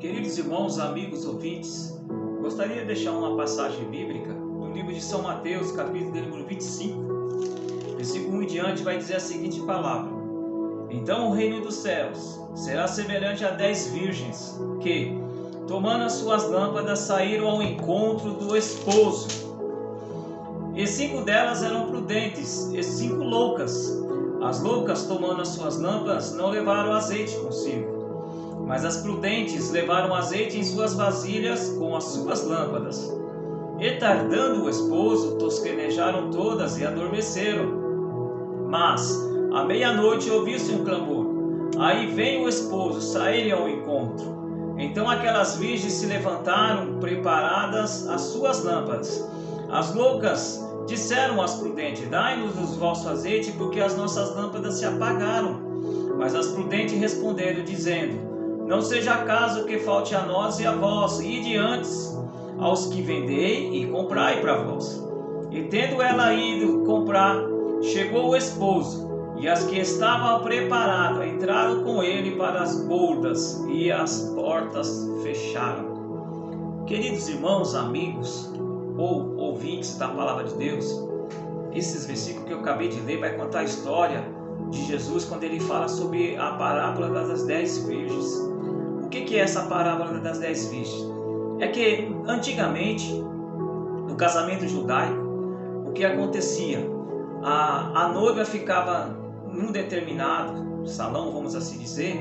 Queridos irmãos, amigos, ouvintes, gostaria de deixar uma passagem bíblica no livro de São Mateus, capítulo de número 25, versículo 1 em diante, vai dizer a seguinte palavra: Então o reino dos céus será semelhante a 10 virgens que, tomando as suas lâmpadas, saíram ao encontro do esposo. E 5 delas eram prudentes e 5 loucas. As loucas, tomando as suas lâmpadas, não levaram azeite consigo. Mas as prudentes levaram azeite em suas vasilhas com as suas lâmpadas. E tardando o esposo, tosquenejaram todas e adormeceram. Mas, à meia-noite, ouviu-se um clamor. Aí vem o esposo, saírem ao encontro. Então aquelas virgens se levantaram, preparadas as suas lâmpadas. As loucas disseram às prudentes: Dai-nos o vosso azeite, porque as nossas lâmpadas se apagaram. Mas as prudentes responderam, dizendo: Não seja caso que falte a nós e a vós, ide antes aos que vendei e comprai para vós. E tendo ela ido comprar, chegou o esposo, e as que estavam preparadas entraram com ele para as bodas, e as portas fecharam. Queridos irmãos, amigos ou ouvintes da palavra de Deus, esses versículos que eu acabei de ler vai contar a história de Jesus quando ele fala sobre a parábola das 10 virgens. O que é essa parábola das 10 virgens? É que antigamente, no casamento judaico, o que acontecia? A noiva ficava num determinado salão, vamos assim dizer,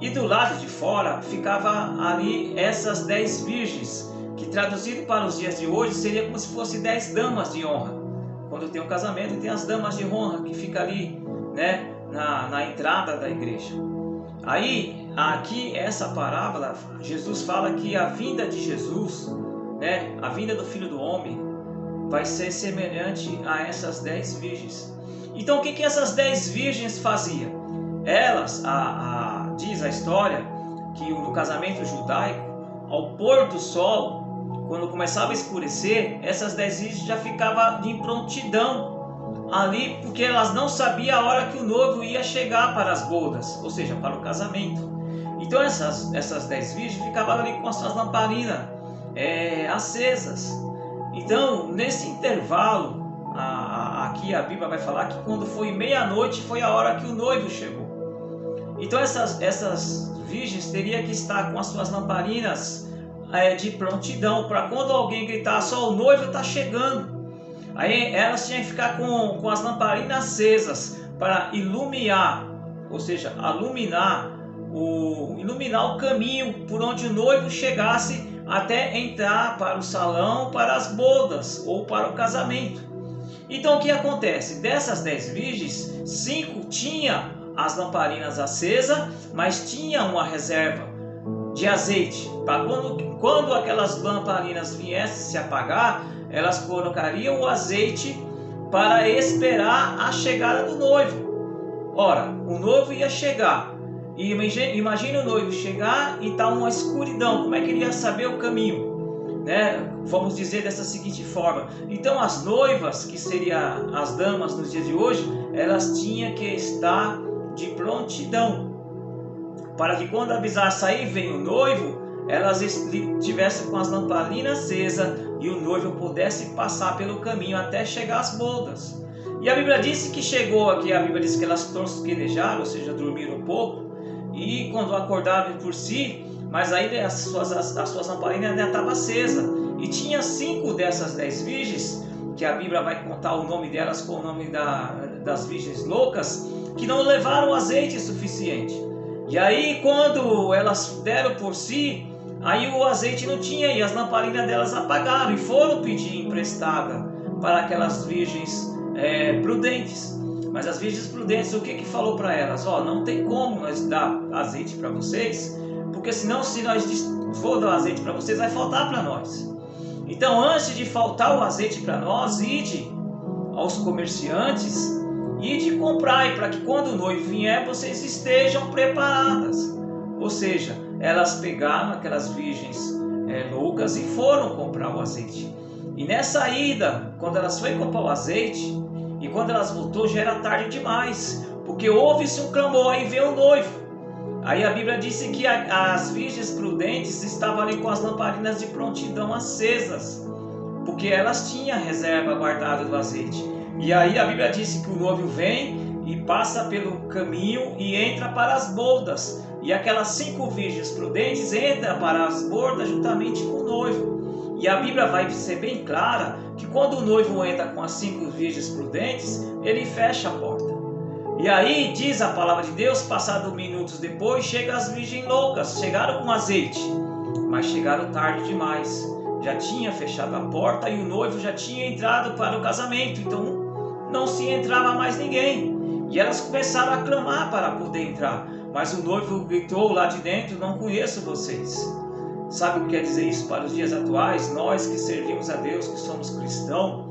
e do lado de fora ficava ali essas 10 virgens, que traduzido para os dias de hoje seria como se fosse 10 damas de honra. Quando tem um casamento, tem as damas de honra que ficam ali, né, na entrada da igreja. Aí, aqui, essa parábola, Jesus fala que a vinda de Jesus, né, a vinda do Filho do Homem, vai ser semelhante a essas 10 virgens. Então, o que essas 10 virgens faziam? Elas, diz a história, que no casamento judaico, ao pôr do sol, quando começava a escurecer, essas 10 virgens já ficavam em prontidão ali, porque elas não sabiam a hora que o noivo ia chegar para as bodas, ou seja, para o casamento. Então essas 10 virgens ficavam ali com as suas lamparinas acesas. Então, nesse intervalo, aqui a Bíblia vai falar que quando foi meia-noite foi a hora que o noivo chegou. Então essas virgens teriam que estar com as suas lamparinas de prontidão, para quando alguém gritasse: o noivo está chegando. Aí elas tinham que ficar com as lamparinas acesas para iluminar, ou seja, iluminar o caminho por onde o noivo chegasse até entrar para o salão, para as bodas ou para o casamento. Então o que acontece? Dessas 10 virgens, 5 tinham as lamparinas acesas, mas tinha uma reserva de azeite para quando aquelas lamparinas viessem se apagar, elas colocariam o azeite para esperar a chegada do noivo. Ora, o noivo ia chegar, e imagine o noivo chegar e está uma escuridão. Como é que ele ia saber o caminho? Né? Vamos dizer dessa seguinte forma: então as noivas, que seriam as damas nos dias de hoje, elas tinham que estar de prontidão, para que quando avisasse aí vem o noivo, elas estivessem com as lamparinas acesas e o noivo pudesse passar pelo caminho até chegar às bodas. E a Bíblia disse que chegou aqui, a Bíblia disse que elas tosquenejaram, ou seja, dormiram um pouco, e quando acordaram por si, mas aí as suas lamparinas ainda estavam acesas. E tinha 5 dessas 10 virgens, que a Bíblia vai contar o nome delas com o nome das virgens loucas, que não levaram azeite suficiente. E aí quando elas deram por si, aí o azeite não tinha e as lamparinas delas apagaram e foram pedir emprestada para aquelas virgens prudentes. Mas as virgens prudentes, o que falou para elas? Não tem como nós dar azeite para vocês, porque senão, se nós for dar azeite para vocês, vai faltar para nós. Então, antes de faltar o azeite para nós, ide aos comerciantes, ide comprar, para que quando o noivo vier, vocês estejam preparadas. Ou seja, elas pegaram aquelas virgens loucas e foram comprar o azeite. E nessa ida, quando elas foram comprar o azeite, e quando elas voltou já era tarde demais, porque houve-se um clamor, aí veio o noivo. Aí a Bíblia disse que as virgens prudentes estavam ali com as lamparinas de prontidão acesas, porque elas tinham reserva guardada do azeite. E aí a Bíblia disse que o noivo vem e passa pelo caminho e entra para as bodas. E aquelas 5 virgens prudentes entram para as bodas juntamente com o noivo. E a Bíblia vai ser bem clara que quando o noivo entra com as 5 virgens prudentes, ele fecha a porta. E aí diz a palavra de Deus, passados minutos depois, chegam as virgens loucas, chegaram com azeite, mas chegaram tarde demais. Já tinha fechado a porta e o noivo já tinha entrado para o casamento, então não se entrava mais ninguém. E elas começaram a clamar para poder entrar, mas o noivo gritou lá de dentro: não conheço vocês. Sabe o que quer dizer isso para os dias atuais? Nós que servimos a Deus, que somos cristãos,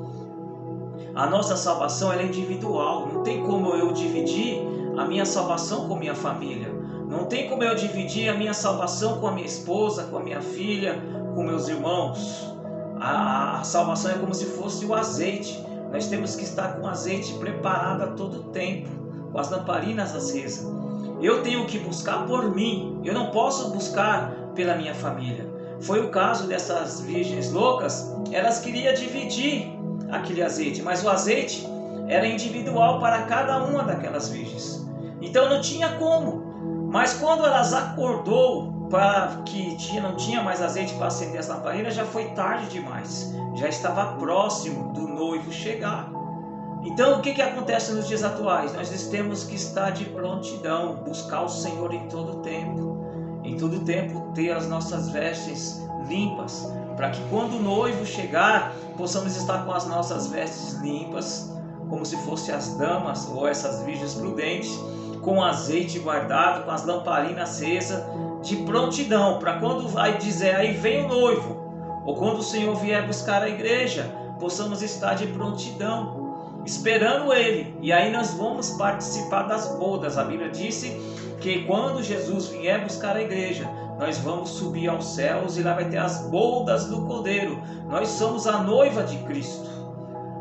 a nossa salvação ela é individual. Não tem como eu dividir a minha salvação com minha família. Não tem como eu dividir a minha salvação com a minha esposa, com a minha filha, com meus irmãos. A salvação é como se fosse o azeite. Nós temos que estar com o azeite preparado a todo tempo, com as lamparinas acesas. Eu tenho que buscar por mim. Eu não posso buscar pela minha família. Foi o caso dessas virgens loucas. Elas queriam dividir aquele azeite, mas o azeite era individual para cada uma daquelas virgens. Então não tinha como. Mas quando elas acordou para que não tinha mais azeite para acender as lamparinas, já foi tarde demais. Já estava próximo do noivo chegar. Então o que acontece nos dias atuais? Nós temos que estar de prontidão, buscar o Senhor em todo tempo. Em todo tempo ter as nossas vestes limpas, para que quando o noivo chegar, possamos estar com as nossas vestes limpas, como se fossem as damas ou essas virgens prudentes, com azeite guardado, com as lamparinas acesas, de prontidão, para quando vai dizer aí vem o noivo, ou quando o Senhor vier buscar a igreja, possamos estar de prontidão, esperando Ele. E aí nós vamos participar das bodas. A Bíblia disse que quando Jesus vier buscar a igreja, nós vamos subir aos céus e lá vai ter as bodas do Cordeiro. Nós somos a noiva de Cristo.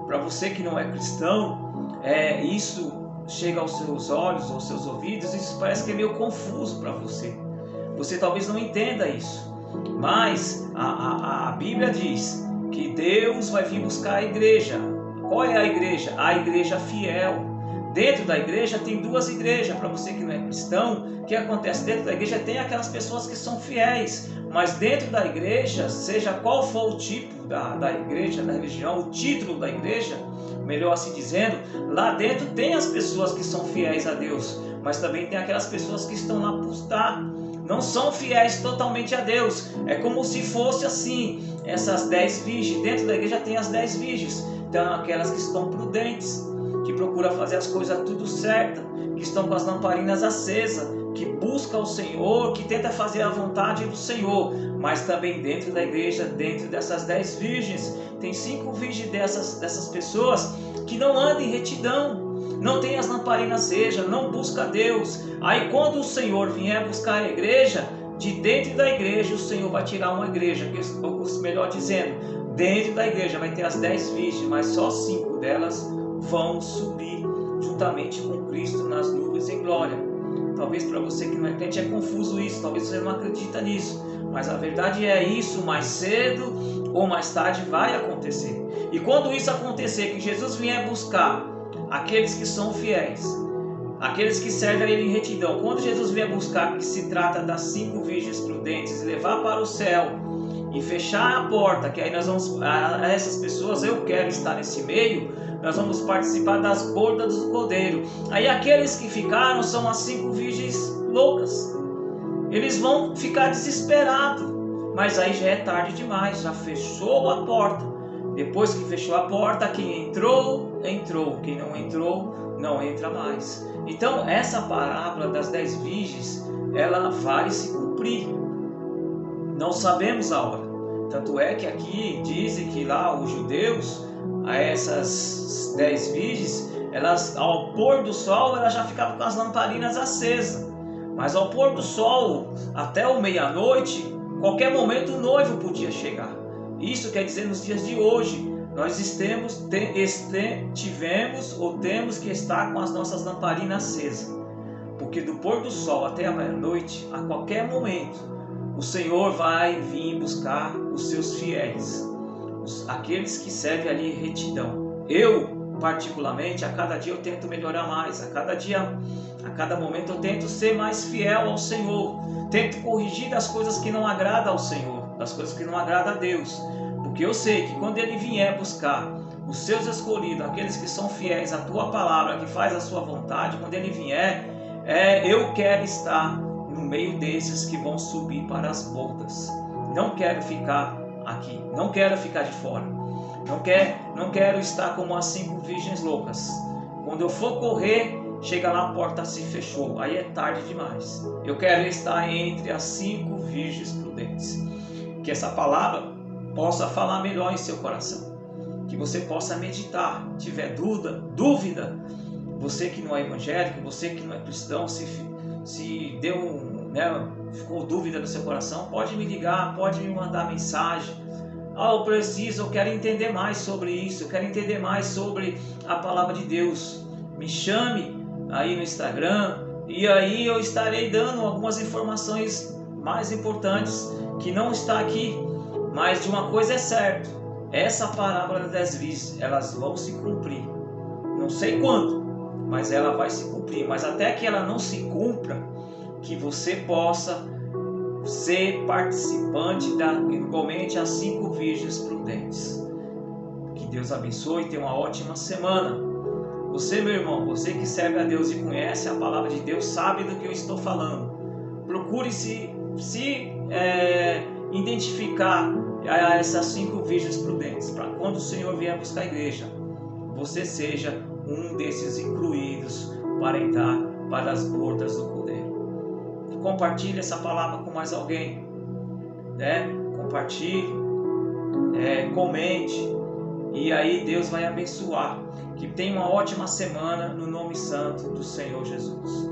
Para você que não é cristão, isso chega aos seus olhos, aos seus ouvidos, isso parece que é meio confuso para você. Você talvez não entenda isso, mas a Bíblia diz que Deus vai vir buscar a igreja. Qual é a igreja? A igreja fiel. Dentro da igreja tem 2 igrejas. Para você que não é cristão, o que acontece dentro da igreja? Tem aquelas pessoas que são fiéis, mas dentro da igreja, seja qual for o tipo da igreja, da religião, o título da igreja, melhor assim dizendo, lá dentro tem as pessoas que são fiéis a Deus, mas também tem aquelas pessoas que estão lá por estar, não são fiéis totalmente a Deus. É como se fosse assim, essas 10 virgens. Dentro da igreja tem as 10 virgens. Então aquelas que estão prudentes, que procuram fazer as coisas tudo certo, que estão com as lamparinas acesas, que busca o Senhor, que tenta fazer a vontade do Senhor. Mas também dentro da igreja, dentro dessas 10 virgens, tem 5 virgens dessas pessoas que não andam em retidão, não tem as lamparinas acesas, não busca Deus. Aí quando o Senhor vier buscar a igreja, de dentro da igreja o Senhor vai tirar uma igreja, melhor dizendo, dentro da igreja vai ter as 10 virgens, mas só 5 delas vão subir juntamente com Cristo nas nuvens em glória. Talvez para você que não é crente é confuso isso, talvez você não acredita nisso, mas a verdade é isso, mais cedo ou mais tarde vai acontecer. E quando isso acontecer, que Jesus vier buscar aqueles que são fiéis, aqueles que servem a Ele em retidão, quando Jesus vier buscar, que se trata das 5 virgens prudentes, levar para o céu e fechar a porta, que aí nós vamos, a essas pessoas, eu quero estar nesse meio, nós vamos participar das bodas do Cordeiro. Aí aqueles que ficaram são as 5 virgens loucas. Eles vão ficar desesperados, mas aí já é tarde demais, já fechou a porta. Depois que fechou a porta, quem entrou, entrou. Quem não entrou, não entra mais. Então essa parábola das 10 virgens, ela vai se cumprir. Não sabemos a hora. Tanto é que aqui dizem que lá os judeus, a essas 10 virgens, elas ao pôr do sol, elas já ficavam com as lamparinas acesas. Mas ao pôr do sol, até o meia-noite, qualquer momento o noivo podia chegar. Isso quer dizer, nos dias de hoje, nós tivemos ou temos que estar com as nossas lamparinas acesas. porque do pôr do sol até a meia-noite, a qualquer momento, o Senhor vai vir buscar os seus fiéis, aqueles que servem ali em retidão. Eu, particularmente, a cada dia eu tento melhorar mais, a cada momento eu tento ser mais fiel ao Senhor, tento corrigir das coisas que não agradam ao Senhor, das coisas que não agradam a Deus, porque eu sei que quando Ele vier buscar os seus escolhidos, aqueles que são fiéis à Tua palavra, que faz a Sua vontade, quando Ele vier, eu quero estar no meio desses que vão subir para as bodas. Não quero ficar aqui, não quero ficar de fora, não quero estar como as 5 virgens loucas. Quando eu for correr, chega lá, a porta se fechou, aí é tarde demais. Eu quero estar entre as 5 virgens prudentes. Que essa palavra possa falar melhor em seu coração, que você possa meditar. Tiver dúvida, você que não é evangélico, você que não é cristão, se ficou dúvida no seu coração, pode me ligar, pode me mandar mensagem. Eu quero entender mais sobre isso, eu quero entender mais sobre a palavra de Deus. Me chame aí no Instagram, e aí eu estarei dando algumas informações mais importantes que não está aqui. Mas de uma coisa é certa, essa parábola das 10 virgens, elas vão se cumprir. Não sei quando, mas ela vai se cumprir. Mas até que ela não se cumpra, que você possa ser participante igualmente às 5 virgens prudentes. Que Deus abençoe e tenha uma ótima semana. Você, meu irmão, você que serve a Deus e conhece a palavra de Deus, sabe do que eu estou falando. Procure se identificar essas 5 virgens prudentes, para quando o Senhor vier buscar a igreja, você seja um desses incluídos para entrar para as bodas do Cordeiro. Compartilhe essa palavra com mais alguém, compartilhe, comente, e aí Deus vai abençoar. Que tenha uma ótima semana no nome santo do Senhor Jesus.